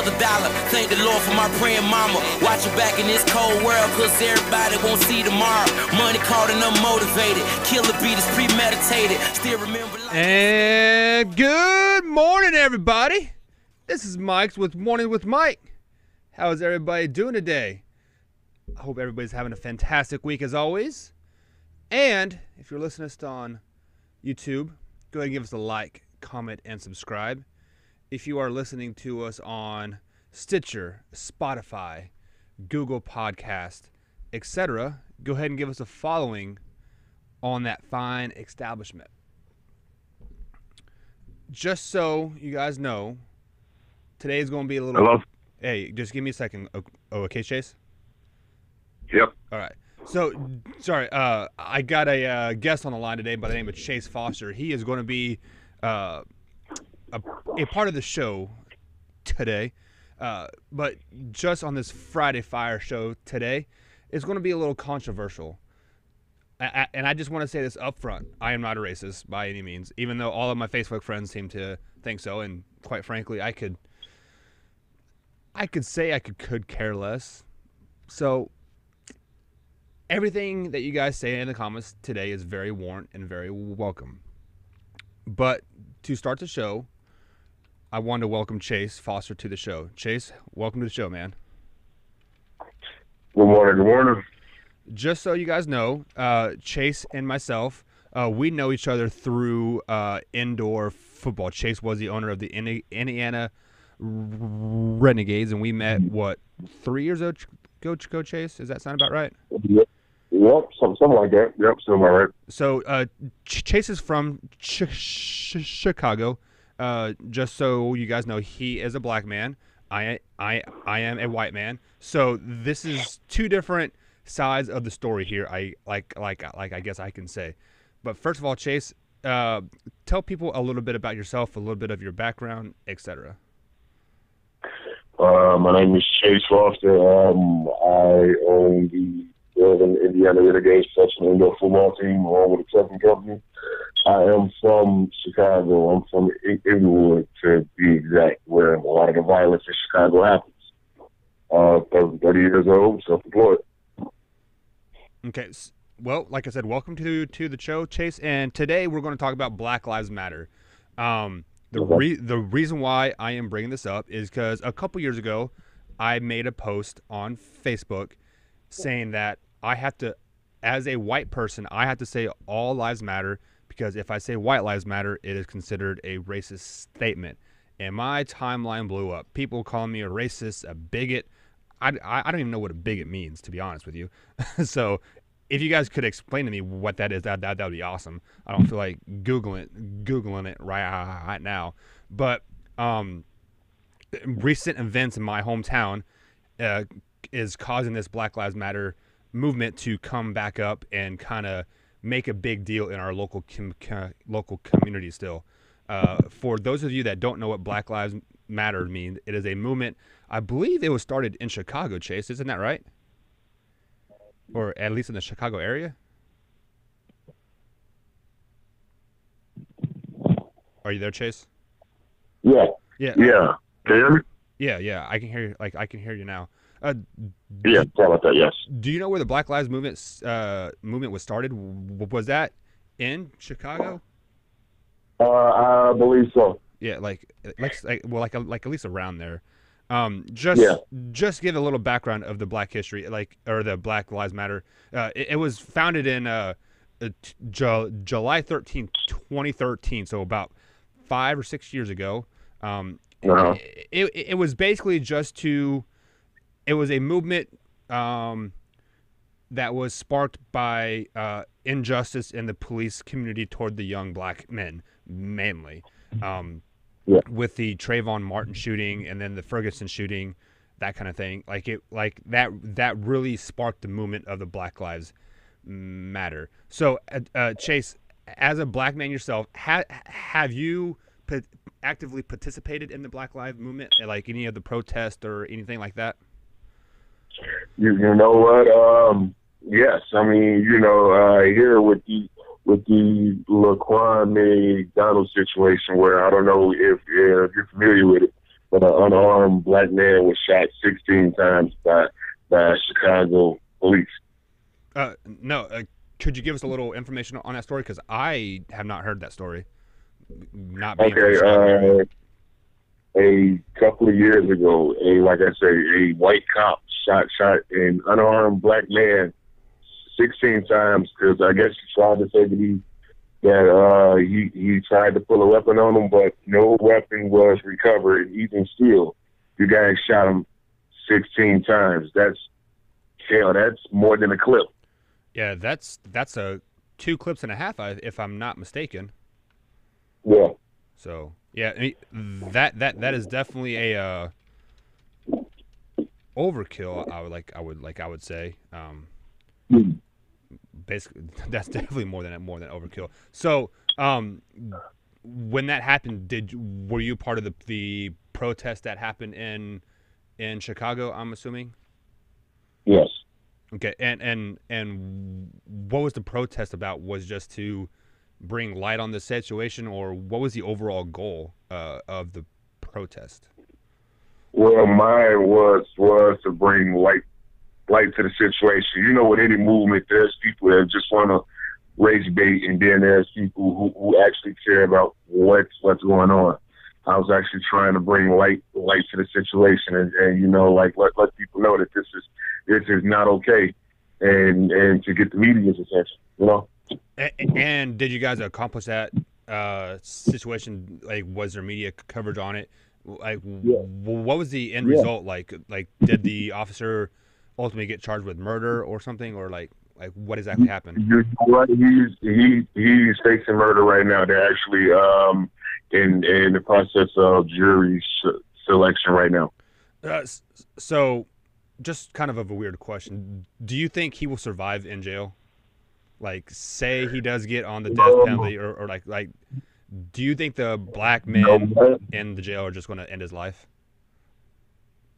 another dollar. Thank the Lord for my praying mama. Watch your back in this cold world, cause everybody won't see tomorrow. Money caught and unmotivated. Killer beat is premeditated. Still remember life. And good morning, everybody. This is Mike's with Morning with Mike. How's everybody doing today? I hope everybody's having a fantastic week as always. And if you're listening to us on YouTube, go ahead and give us a like, comment, and subscribe. If you are listening to us on Stitcher, Spotify, Google Podcast, etc., go ahead and give us a following on that fine establishment. Just so you guys know, today is going to be a little... Hello? Hey, just give me a second. Oh, okay, Chase? Yep. All right. So, sorry, I got a guest on the line today by the name of Chase Foster. He is going to be a part of the show today, but just on this Friday Fire show today, it's going to be a little controversial. And I just want to say this up front. I am not a racist by any means, even though all of my Facebook friends seem to think so, and quite frankly, I could say I could care less. So everything that you guys say in the comments today is very warrant and very welcome. But to start the show, I want to welcome Chase Foster to the show. Chase, welcome to the show, man. Good morning. Good morning. Just so you guys know, Chase and myself, we know each other through indoor football. Chase was the owner of the Indiana Renegades, and we met, 3 years ago, Chase? Does that sound about right? Yep, something like that. Yep, something all right. So Chase is from Chicago. Just so you guys know, he is a black man. I am a white man. So this is two different sides of the story here. I guess I can say. But first of all, Chase, tell people a little bit about yourself, a little bit of your background, etc. My name is Chase Foster. I own the Indiana Renegades professional indoor football team along with a trucking company. I am from Chicago. I'm from Inglewood, to be exact, where a lot of the violence in Chicago happens. 30 years old, self-employed. Okay. Well, like I said, welcome to the show, Chase. And today we're going to talk about Black Lives Matter. The reason why I am bringing this up is because a couple years ago, I made a post on Facebook saying that I have to, as a white person, I have to say all lives matter, because if I say white lives matter, it is considered a racist statement. And my timeline blew up. People calling me a racist, a bigot. I don't even know what a bigot means, to be honest with you. So if you guys could explain to me what that is, that would be awesome. I don't feel like Googling it right now. But recent events in my hometown is causing this Black Lives Matter movement to come back up and kind of make a big deal in our local community still. For those of you that don't know what Black Lives Matter means, it is a movement. I believe it was started in Chicago, Chase. Isn't that right? Or at least in the Chicago area? Are you there, Chase? Yeah. Yeah. Yeah. Can you hear me? Yeah. I can hear you. I can hear you now. Yeah, sorry about that, yes. Do you know where the Black Lives movement was started? Was that in Chicago? I believe so. Yeah, like at least around there. Just give a little background of the Black history, or the Black Lives Matter. It was founded in July 13th, 2013, so about 5 or 6 years ago. It was basically it was a movement that was sparked by injustice in the police community toward the young black men, mainly. With the Trayvon Martin shooting and then the Ferguson shooting, that kind of thing. That really sparked the movement of the Black Lives Matter. So, Chase, as a black man yourself, have you actively participated in the Black Lives movement, like any of the protests or anything like that? You know what? Yes. I mean, here with the Laquan McDonald situation, where I don't know if you're familiar with it, but an unarmed black man was shot 16 times by Chicago police. No, could you give us a little information on that story? Because I have not heard that story. Not being from Chicago area. A couple of years ago, like I say, a white cop shot an unarmed black man 16 times because I guess he tried to say that he tried to pull a weapon on him, but no weapon was recovered. Even still, you guys shot him 16 times. That's more than a clip. Yeah, that's a 2 clips and a half, if I'm not mistaken. Yeah. So yeah, I mean, that is definitely a overkill. I would say. Basically, that's definitely more than overkill. So when that happened, were you part of the protest that happened in Chicago? I'm assuming. Yes. Okay, and what was the protest about? Was just to bring light on the situation, or what was the overall goal of the protest? Well, mine was to bring light to the situation. You know, with any movement, there's people that just want to raise bait, and then there's people who actually care about what's going on. I was actually trying to bring light to the situation, and you know, like let people know that this is not okay, and to get the media's attention. You know. And did you guys accomplish that situation? Like, was there media coverage on it? Like, what was the end result? Like, did the officer ultimately get charged with murder or something, or like what exactly happened? He's facing murder right now. They're actually in the process of jury selection right now. So, just kind of a weird question. Do you think he will survive in jail? Like, say he does get on the death penalty, or like, do you think the black men in the jail are just going to end his life?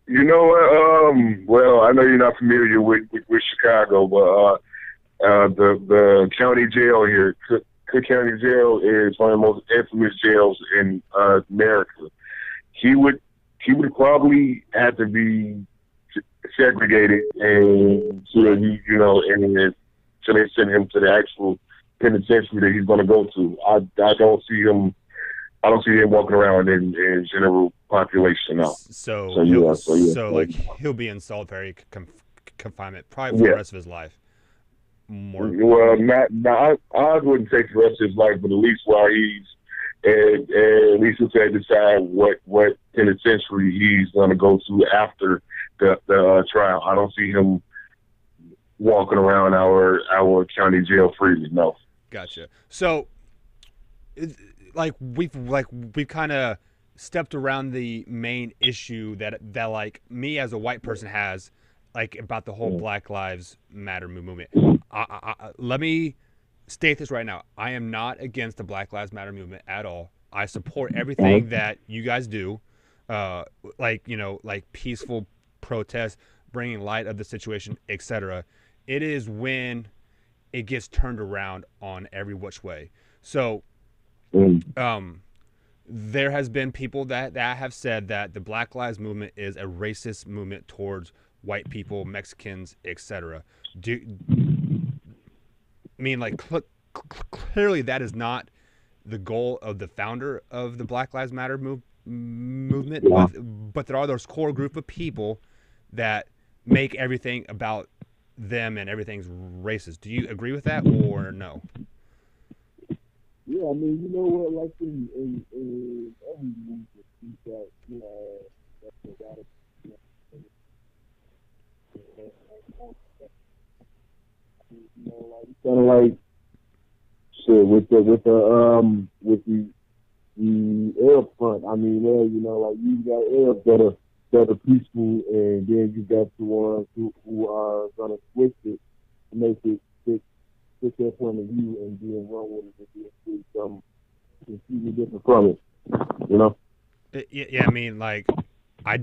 You know what? Well, I know you're not familiar with Chicago, but the county jail here, Cook County Jail, is one of the most infamous jails in America. He would probably have to be segregated, and so that he, you know, and so they send him to the actual penitentiary that he's going to go to. I don't see him walking around in general population now. So yeah. Like, he'll be in solitary confinement probably for the rest of his life. Well, I wouldn't take the rest of his life, but at least while he's at least he'll decide what penitentiary he's going to go to after the trial. I don't see him walking around our county jail freely. No. Gotcha. So, we've kind of stepped around the main issue that like me as a white person has, like, about the whole Black Lives Matter movement. Let me state this right now. I am not against the Black Lives Matter movement at all. I support everything that you guys do, like peaceful protest, bringing light of the situation, etc. It is when it gets turned around on every which way. So, there has been people that have said that the Black Lives movement is a racist movement towards white people, Mexicans, etc. Clearly that is not the goal of the founder of the Black Lives Matter movement, but there are those core group of people that make everything about them and everything's racist. Do you agree with that or no? Yeah, I mean, you know what, like in every movement, that, you know, that's a lot of, you know, like, kind of like, shit, with the Arab front. I mean, you know, like, you got Arabs that are peaceful, and then you got the ones who are gonna twist it to make it fit their point of view, and then run with it and do something completely different from it. You know? Yeah, I mean, like, I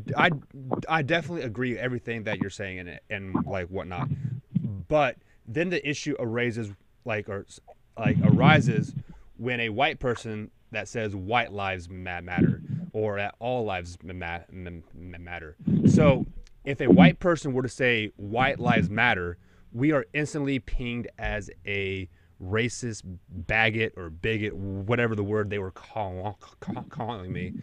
definitely agree with everything that you're saying and like whatnot, but then the issue arises when a white person that says white lives matter, or at all lives matter. So if a white person were to say white lives matter, we are instantly pinged as a racist, bigot, or bigot, whatever the word they were calling me.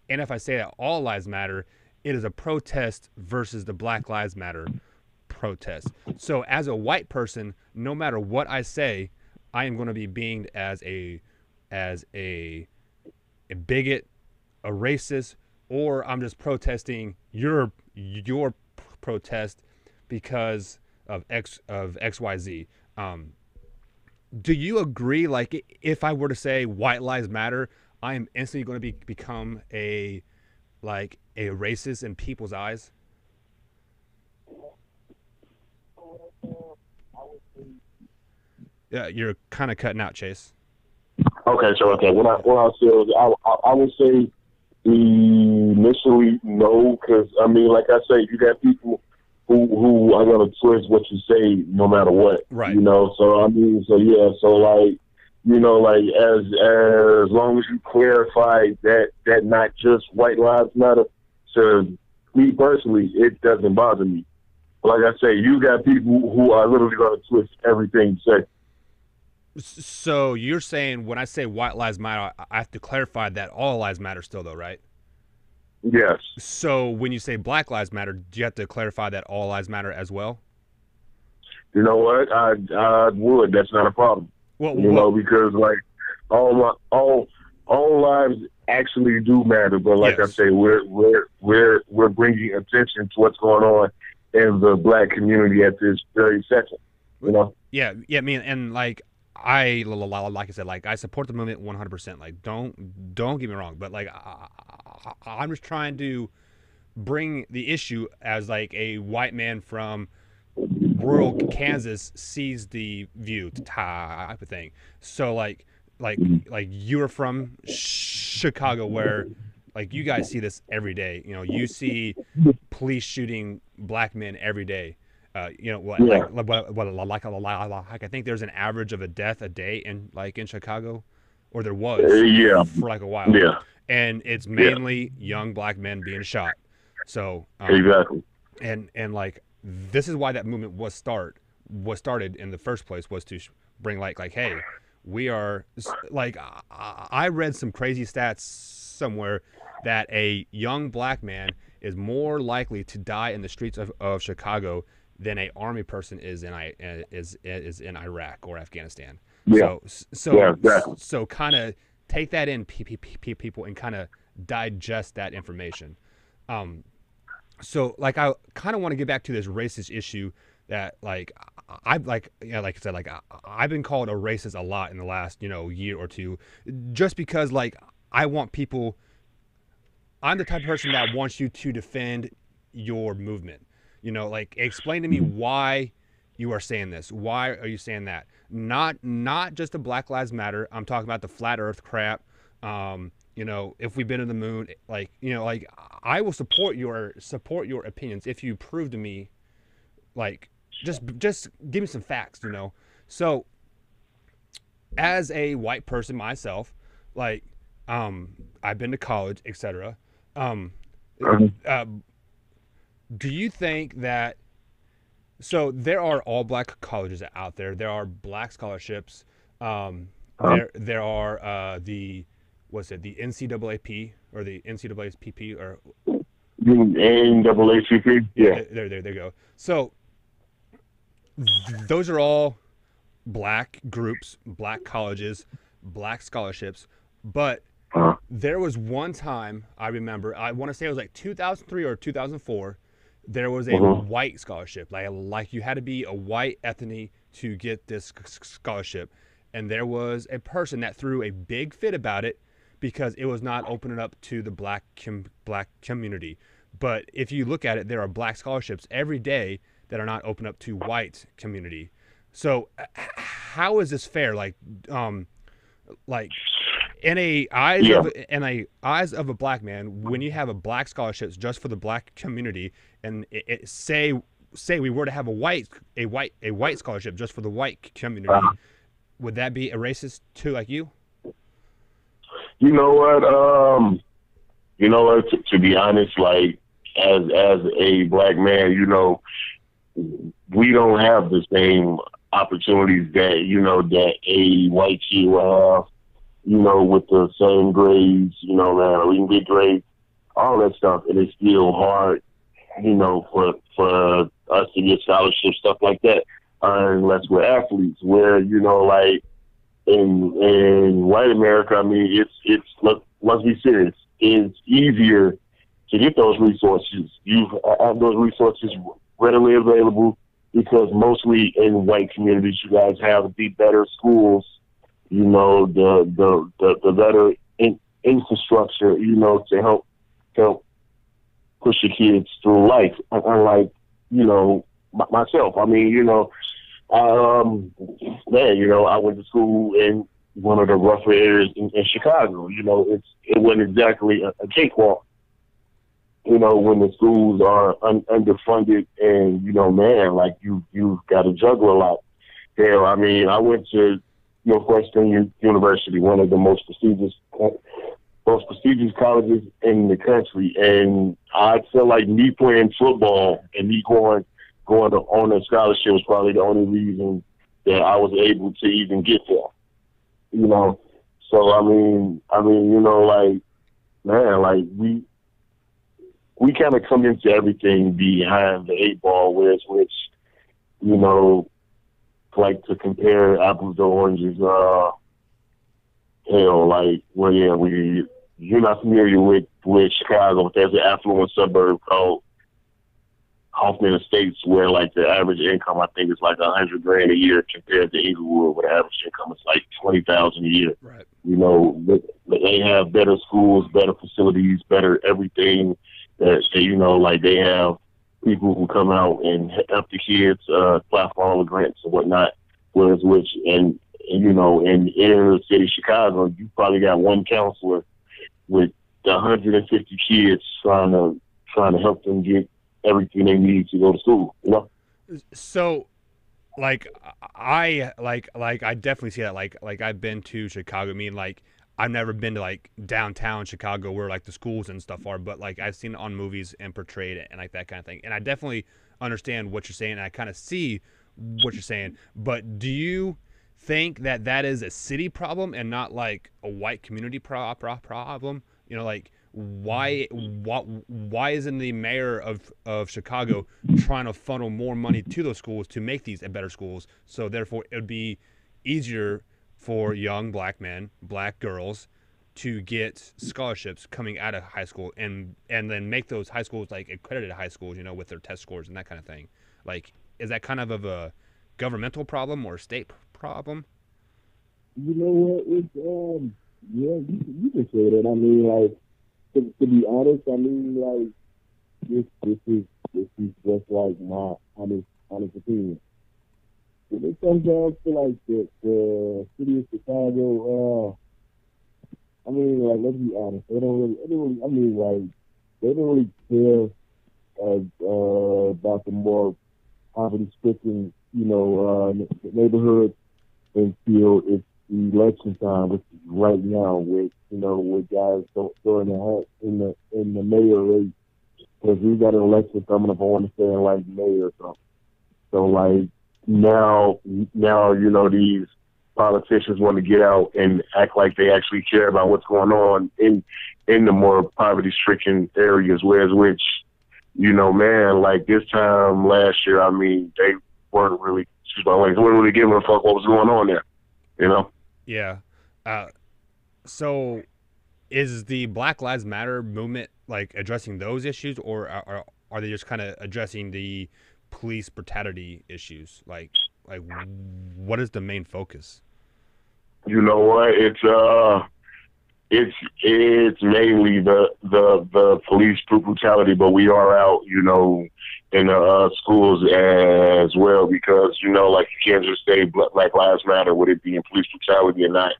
And if I say that all lives matter, it is a protest versus the Black Lives Matter protest. So as a white person, no matter what I say, I am going to be beinged as a bigot, a racist, or I'm just protesting your protest because of XYZ. Do you agree? Like, if I were to say white lives matter, I am instantly going to become a racist in people's eyes? Yeah, you're kind of cutting out, Chase. Okay, so what I said, I would say initially no, because I mean, like I say, you got people who are gonna twist what you say no matter what, right? You know, so I mean, so yeah, so like, you know, like as long as you clarify that not just white lives matter, to me personally, it doesn't bother me. Like I say, you got people who are literally gonna twist everything you say. So you're saying when I say white lives matter, I have to clarify that all lives matter still, though, right? Yes. So when you say Black Lives Matter, do you have to clarify that all lives matter as well? You know what? I would. That's not a problem. Well, you know, because like all lives actually do matter. But like yes. I say, we're bringing attention to what's going on in the Black community at this very second. You know? Yeah. I mean, and like I said, like I support the movement 100%. Like don't get me wrong, but like I'm just trying to bring the issue as like a white man from rural Kansas sees the view type of thing. So like you're from Chicago, where like you guys see this every day. You know, you see police shooting black men every day. You know, like I think there's an average of a death a day in Chicago, or there was for like a while. Yeah. And it's mainly young black men being shot. So exactly. And like this is why that movement was started in the first place, was to bring like hey, we are like I read some crazy stats somewhere that a young black man is more likely to die in the streets of Chicago than a army person is in Iraq or Afghanistan. Yeah. So kind of take that in, people, and kind of digest that information. So like I kind of want to get back to this racist issue that like I've like I said, like I've been called a racist a lot in the last year or two, just because like I want people. I'm the type of person that wants you to defend your movement. Like explain to me why you are saying this. Why are you saying that? Not just the Black Lives Matter. I'm talking about the flat Earth crap. If we've been to the moon, like I will support your opinions if you prove to me, like just give me some facts. So as a white person myself, like I've been to college, etc. Do you think that, so there are all black colleges out there. There are black scholarships. There are the NCAAP or the NCAAPP or NAACP. Yeah. There you go. So those are all black groups, black colleges, black scholarships. But there was one time I remember, I want to say it was like 2003 or 2004. There was a white scholarship, like you had to be a white ethnicity to get this scholarship, and there was a person that threw a big fit about it because it was not opening up to the black community. But if you look at it, there are black scholarships every day that are not open up to white community. So how is this fair? Like in a eyes of a black man, when you have a black scholarships just for the black community, and say we were to have a white scholarship just for the white community, would that be a racist too, like you? You know what? you know, to be honest, like as a black man, you know, we don't have the same opportunities that, you know, that a white kid will have, you know, with the same grades, you know, man, or even good grades, all that stuff. And it's still hard, you know, for us to get scholarships, stuff like that, unless we're athletes. Where, you know, like in white America, I mean, let's be serious. It's easier to get those resources. You have those resources readily available because mostly in white communities, you guys have the better schools, you know, the better infrastructure, you know, to help push your kids through life. Unlike, you know, myself. I mean, you know, man, you know, I went to school in one of the rougher areas in Chicago. You know, it wasn't exactly a cakewalk. You know, when the schools are underfunded, and you know, man, like you've got to juggle a lot. Hell, I mean, I went to Northwestern University, one of the most prestigious colleges in the country, and I feel like me playing football and me going on a scholarship was probably the only reason that I was able to even get there. You know, so I mean, you know, like, man, like we kind of come into everything behind the eight ball, which, you know, like to compare apples to oranges. Hell, like, well, yeah, you're not familiar with Chicago, but there's an affluent suburb called Hoffman Estates, where like the average income, I think, is like $100,000 a year, compared to Inglewood, where the average income is like $20,000 a year. Right. You know, they have better schools, better facilities, better everything. That you know, like they have people who come out and help the kids, apply for all the grants and whatnot. Whereas, and you know, in inner city Chicago, you probably got one counselor with 150 kids trying to help them get everything they need to go to school. You know. So, like, I definitely see that. Like I've been to Chicago. I mean, like, I've never been to like downtown Chicago where like the schools and stuff are, but like I've seen it on movies and portrayed it and like that kind of thing. And I definitely understand what you're saying, and I kind of see what you're saying. But do you think that is a city problem and not like a white community problem? You know, like why isn't the mayor of Chicago trying to funnel more money to those schools to make these better schools? So therefore, it would be easier for young black men, black girls, to get scholarships coming out of high school, and then make those high schools like accredited high schools, you know, with their test scores and that kind of thing. Like, is that kind of a governmental problem or a state problem? You know what? It's yeah, you can say that. I mean, like, to be honest, I mean, like, this is just like my honest opinion. When it comes down to like the city of Chicago, I mean, like, let's be honest, they don't really, I mean, like, they don't really care about the more poverty-stricken, you know, neighborhoods until it's election time, which is right now, with, you know, with guys throwing their hat in the mayor race, because we got an election coming up. I want to say in like May or something. So like now, you know, these politicians want to get out and act like they actually care about what's going on in the more poverty-stricken areas. Whereas, which, you know, man, like this time last year, I mean, they weren't really, they weren't really giving a fuck what was going on there, you know? Yeah. So is the Black Lives Matter movement like addressing those issues, or are they just kind of addressing the police brutality issues? Like what is the main focus? You know what? It's mainly the police brutality, but we are out, you know, in the schools as well, because, you know, like, you can't just say Black Lives Matter with it being police brutality and not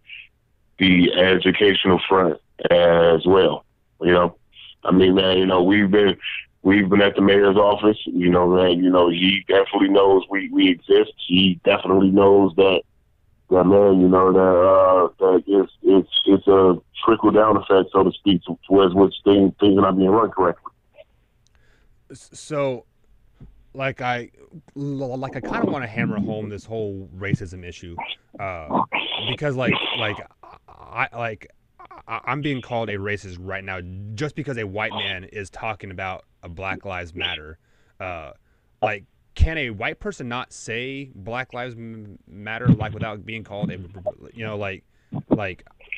the educational front as well. You know, I mean, man, you know, we've been at the mayor's office, you know, man, you know, he definitely knows we exist. He definitely knows that that man, you know, that it's a trickle down effect, so to speak, towards which things are not being run correctly. So, like I kind of want to hammer home this whole racism issue, because I'm being called a racist right now just because a white man is talking about a Black Lives Matter. Like, can a white person not say Black Lives Matter like without being called a, you know, like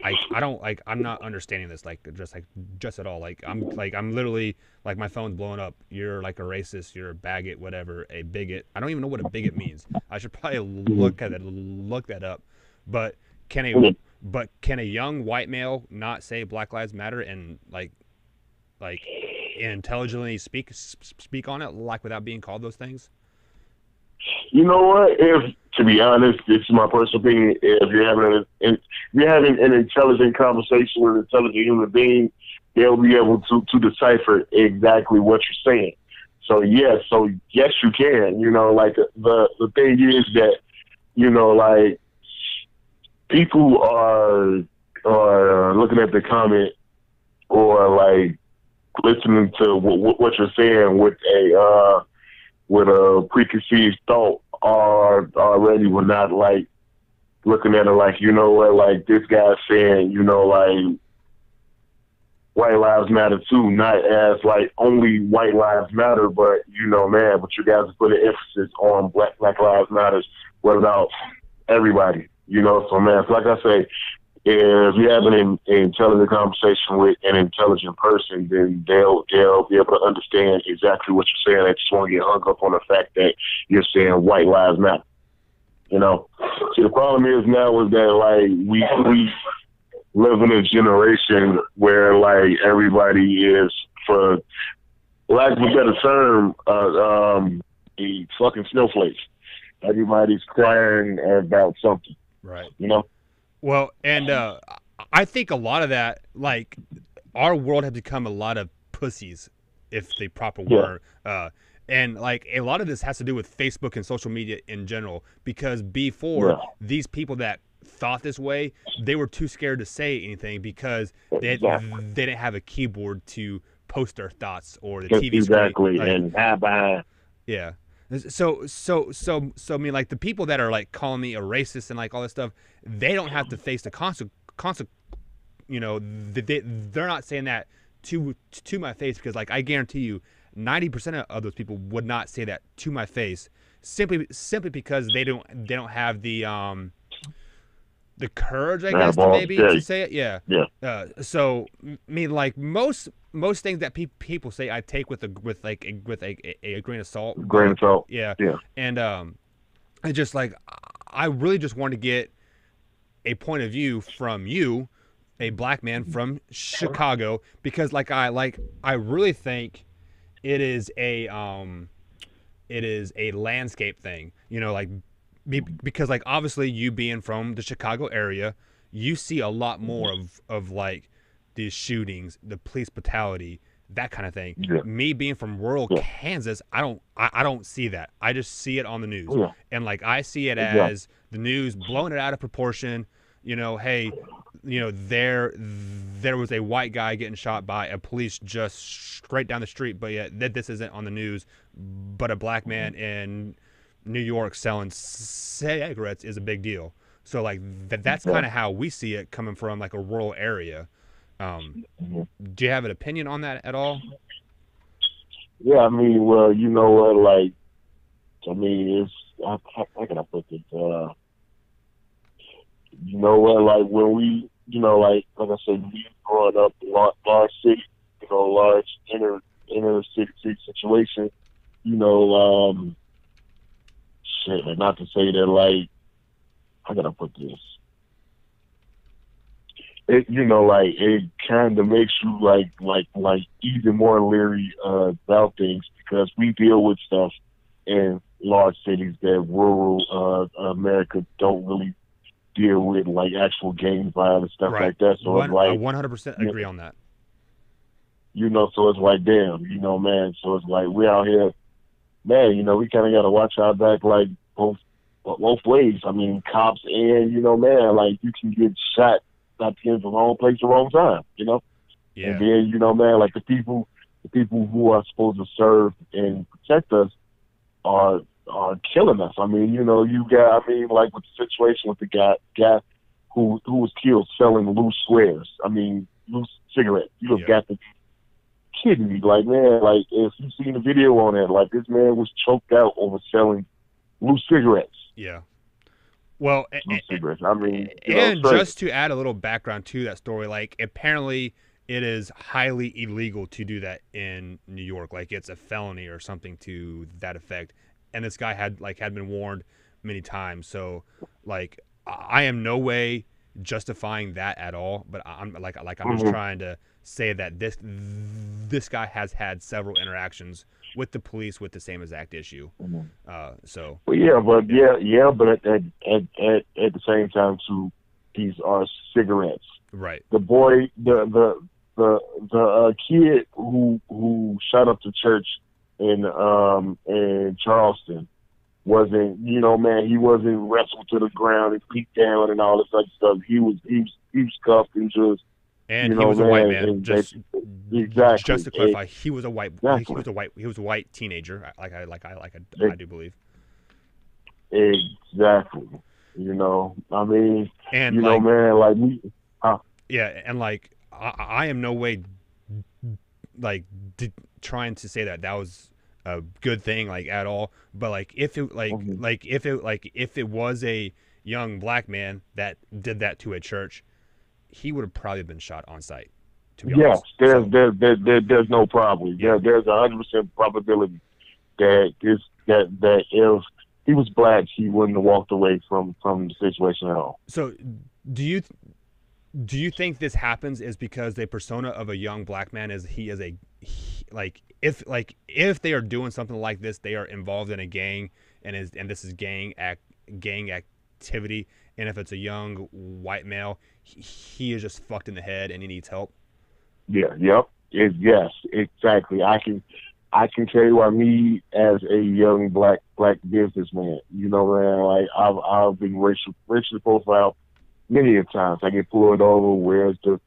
I don't like, I'm not understanding this just at all. I'm literally like, my phone's blowing up. You're like a racist. You're a bigot, whatever. A bigot. I don't even know what a bigot means. I should probably look that up. But can a young white male not say Black Lives Matter and like intelligently speak on it like without being called those things? You know what? To be honest, this is my personal opinion. If you're having an intelligent conversation with an intelligent human being, they'll be able to decipher exactly what you're saying. So yes, you can. You know, like the thing is that, you know, like, people are looking at the comment or like listening to what you're saying with a preconceived thought, or already we're not like looking at it like, you know what, like this guy's saying, you know, like white lives matter too, not as like only white lives matter, but you know, man, but you guys are putting emphasis on black lives matters. What about everybody? You know, so man, like I say, if you have an intelligent conversation with an intelligent person, then they'll be able to understand exactly what you're saying. They just want to get hung up on the fact that you're saying white lives matter. You know, see, the problem is now is that like we live in a generation where like everybody is, for lack of a better term, the fucking snowflakes. Everybody's crying about something. Right. You know? Well, and I think a lot of that, like, our world has become a lot of pussies, if the proper word. And, like, a lot of this has to do with Facebook and social media in general, because before, these people that thought this way, they were too scared to say anything because they didn't have a keyboard to post their thoughts or the TV exactly. screen. And hide behind. Yeah. So I mean, like, the people that are like calling me a racist and like all this stuff, they don't have to face the consequence. You know, they're not saying that to my face, because like I guarantee you, 90% of those people would not say that to my face, simply because they don't have the courage, I guess, to say it. Yeah. So I mean, like most things that people say, I take with a grain of salt. Yeah. And I just like, I really just want to get a point of view from you, a black man from Chicago, because like I really think it is a landscape thing, you know, like, because like obviously you being from the Chicago area, you see a lot more of like these shootings, the police brutality, that kind of thing. Me being from rural Kansas, I don't see that. I just see it on the news. And like I see it as the news blowing it out of proportion. You know, hey, you know, there was a white guy getting shot by a police just straight down the street, but yet this isn't on the news. But a black man in New York selling cigarettes is a big deal. So like that's kind of how we see it, coming from like a rural area. Do you have an opinion on that at all? Yeah, I mean, well, you know what, like, I mean, how can I put this? You know what, like, when we, you know, like I said, we growing up in large city, you know, large inner city situation, you know, shit, not to say that, like, how can I put this? It, you know, like, it kind of makes you like even more leery about things, because we deal with stuff in large cities that rural America don't really deal with, like actual gang violence, stuff like that. So it's like, I 100% agree on that. You know, so it's like, damn, you know, man. So it's like, we out here, man, you know, we kind of got to watch our back, like both both ways. I mean, cops and, you know, man, like, you can get shot not being in the wrong place, the wrong time, you know? Yeah. And then, you know, man, like, the people who are supposed to serve and protect us are killing us. I mean, you know, like with the situation with the guy who was killed selling loose squares. I mean, loose cigarettes. You have got to be kidding me. Like, man, like, if you've seen the video on it, like, this man was choked out over selling loose cigarettes. Yeah. Well, loose cigarettes. I mean, and just to add a little background to that story, like, apparently it is highly illegal to do that in New York. Like, it's a felony or something to that effect. And this guy had been warned many times. So, like, I am no way justifying that at all. But I'm just trying to say that this guy has had several interactions with the police with the same exact issue. So. Well, yeah, but at the same time too, these are cigarettes. Right. The boy, the kid who shot up the church in Charleston wasn't, you know, man, he wasn't wrestled to the ground and beat down and all this other stuff. He was cuffed and just, and you he know, was a white man. Exactly. Just to clarify, he was a white. Exactly. He was a white teenager. I do believe. Exactly. You know, I mean, and you know, man, like me. Yeah, and like I am no way like trying to say that was a good thing, like, at all. But like if it was a young black man that did that to a church, he would have probably been shot on sight. To be honest. There's no problem. Yeah, there's 100% probability that if he was black, he wouldn't have walked away from the situation at all. So, do you think this happens is because the persona of a young black man is if they are doing something like this, they are involved in a gang and this is gang activity, and if it's a young white male, he is just fucked in the head and he needs help? Yeah. Yep. Yes. Exactly. I can tell you why me as a young black businessman, you know, man, like I've been racially profiled many a times. I get pulled over. Where's the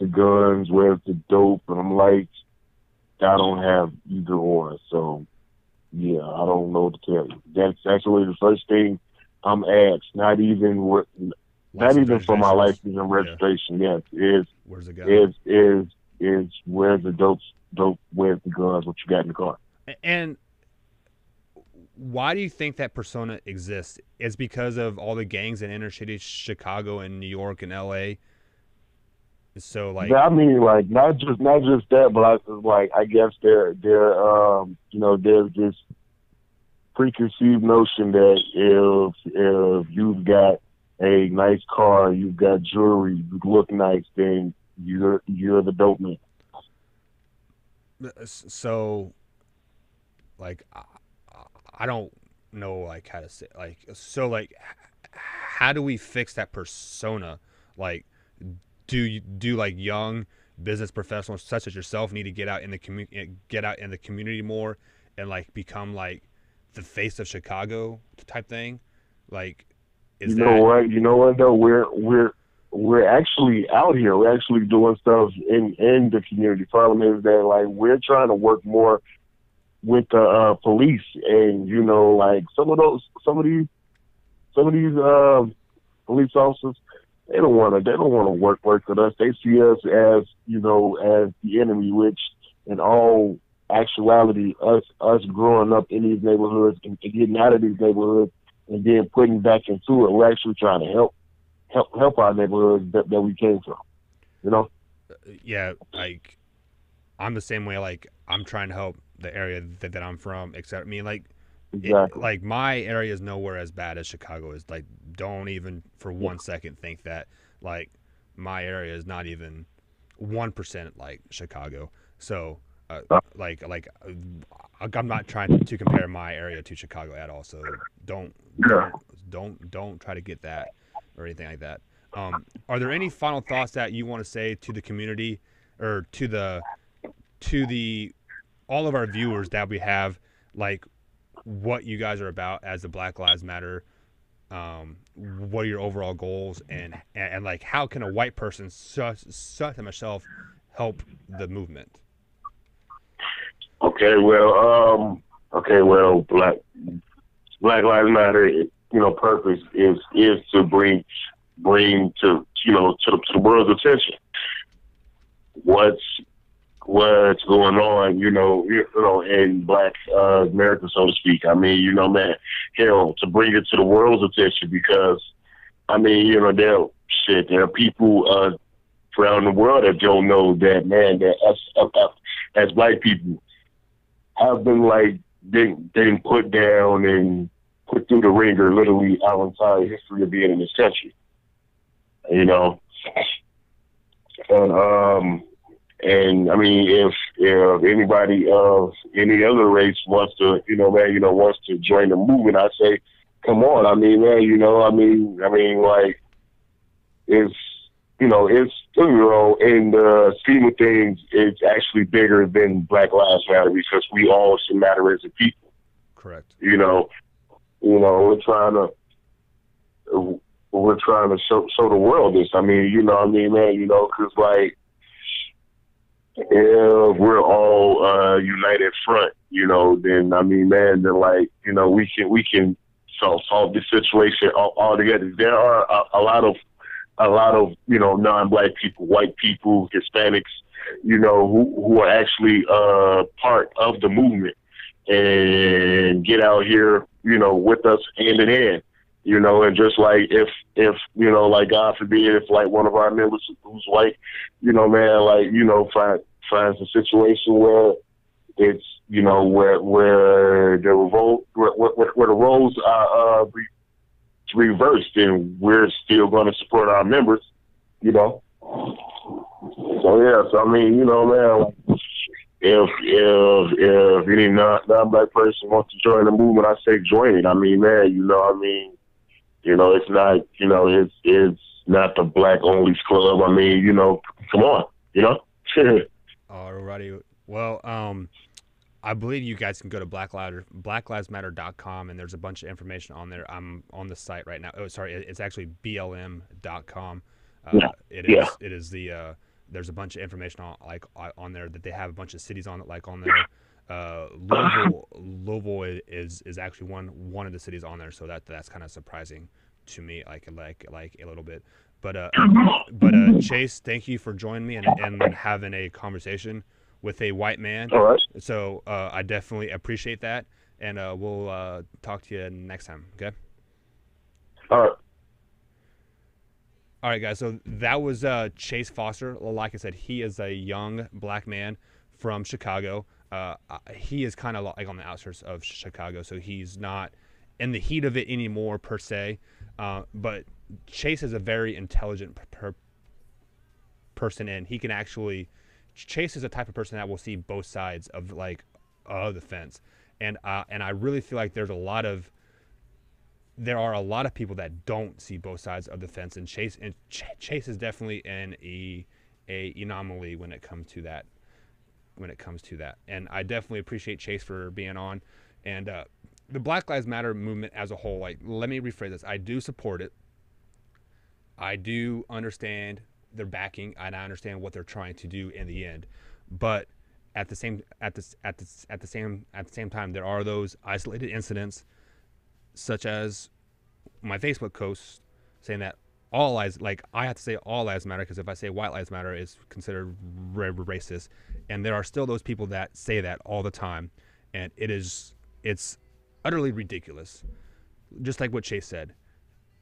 guns? Where's the dope? And I'm like, I don't have either or. So, yeah, I don't know what to tell you. That's actually the first thing I'm asked. Not even for my license and registration. Yeah. Yes, where's the gun? Is where's the dope? Where's the guns? What you got in the car? And why do you think that persona exists? Is because of all the gangs in inner city Chicago and New York and LA? So, like, I mean, like, not just that, but I guess there you know, there's this preconceived notion that if you've got a nice car, you've got jewelry, you look nice, then you're the dope man. So, like, I don't know, like, how to say, like, so, like, how do we fix that persona? Like, do like young business professionals such as yourself need to get out in the community more and like become like the face of Chicago type thing? Like, you know what though, we're actually out here. We're actually doing stuff in the community. Problem is that, like, we're trying to work more with the police, and, you know, like, some of these police officers, they don't want to work with us. They see us as, you know, as the enemy, which in all actuality, us growing up in these neighborhoods and getting out of these neighborhoods and then putting back into it, we're actually trying to help our neighborhoods that we came from, you know? Yeah, like, I'm the same way. Like, I'm trying to help the area that I'm from, except, I mean, like, exactly. Like, my area is nowhere as bad as Chicago is. Like, don't even for 1 second think that, like, my area is not even 1% like Chicago. So, I'm not trying to compare my area to Chicago at all. So don't try to get that or anything like that. Are there any final thoughts that you want to say to the community or to the all of our viewers that we have? Like, what you guys are about as the Black Lives Matter. What are your overall goals, and like how can a white person such as myself help the movement? Okay, well, Black Lives Matter, purpose is to bring to the world's attention what's going on, in Black America, so to speak. I mean, man, hell, to bring it to the world's attention, because I mean, there are people around the world that don't know that, man, that us as Black people have been been put down and put through the ringer literally our entire history of being in this country. And I mean, if anybody of any other race wants to, wants to join the movement, I say, come on. I mean, man, it's, in the scheme of things, it's actually bigger than Black Lives Matter, because we all should matter as a people. Correct. We're trying to show the world this. I mean, man, because if we're all united front, then I mean, man, then we can solve this situation all together. There are a lot of non-Black people, white people, Hispanics, who are actually part of the movement and get out here, with us hand in hand. And just if God forbid, if one of our members who's white, finds a situation where it's, where the roles are reversed, and we're still going to support our members, So yeah, so I mean, man, if any non-Black person wants to join the movement, I say join it. I mean, man, it's not, it's not the Black Only Club. I mean, come on, Alrighty. Well, I believe you guys can go to blacklivesmatter.com, and there's a bunch of information on there. I'm on the site right now. Oh, sorry, it's actually blm.com. It is the there's a bunch of information on there that they have a bunch of cities on it, on there. Louisville is actually one of the cities on there, so that's kind of surprising to me, like a little bit. But Chase, thank you for joining me and having a conversation with a white man. All right. So I definitely appreciate that, and we'll talk to you next time. Okay. All right. All right, guys. So that was Chase Foster. Like I said, he is a young Black man from Chicago. He is kind of on the outskirts of Chicago, so he's not in the heat of it anymore per se. But Chase is a very intelligent person, and he can actually. Chase is the type of person that will see both sides of the fence, and I really feel like there are a lot of people that don't see both sides of the fence, and Chase is definitely a anomaly when it comes to that. And I definitely appreciate Chase for being on, and the Black Lives Matter movement as a whole. Let me rephrase this: I do support it. I do understand their backing, and I understand what they're trying to do in the end, but at the same time, there are those isolated incidents, such as my Facebook post saying that all lives, I have to say all lives matter, because if I say white lives matter, it's considered racist, and there are still those people that say that all the time, and it's utterly ridiculous. Just like what Chase said.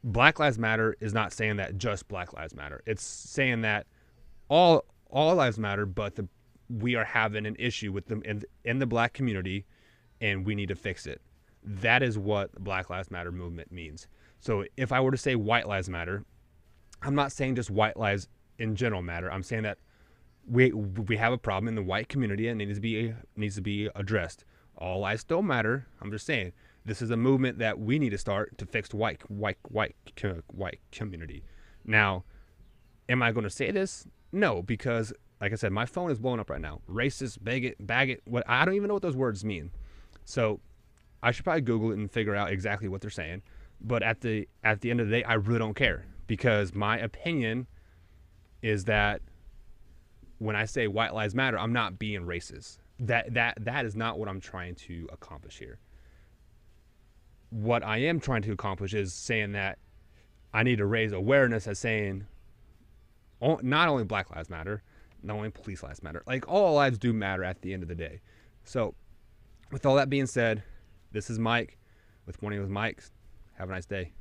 Black Lives Matter is not saying that just Black Lives Matter. It's saying that all lives matter, but we are having an issue with them in the Black community, and we need to fix it. That is what the Black Lives Matter movement means. So if I were to say white lives matter, I'm not saying just white lives in general matter. I'm saying that we have a problem in the white community, and it needs to be addressed. All lives still matter. I'm just saying. This is a movement that we need to start to fix the white community. Now, am I going to say this? No, because like I said, my phone is blowing up right now. Racist, bigot, what I don't even know what those words mean. So I should probably Google it and figure out exactly what they're saying. But at the end of the day, I really don't care, because my opinion is that when I say white lives matter, I'm not being racist. That is not what I'm trying to accomplish here. What I am trying to accomplish is saying that I need to raise awareness as saying not only Black Lives Matter, not only police lives matter. Like, all lives do matter at the end of the day. So with all that being said, this is Mike with Morning with Mike. Have a nice day.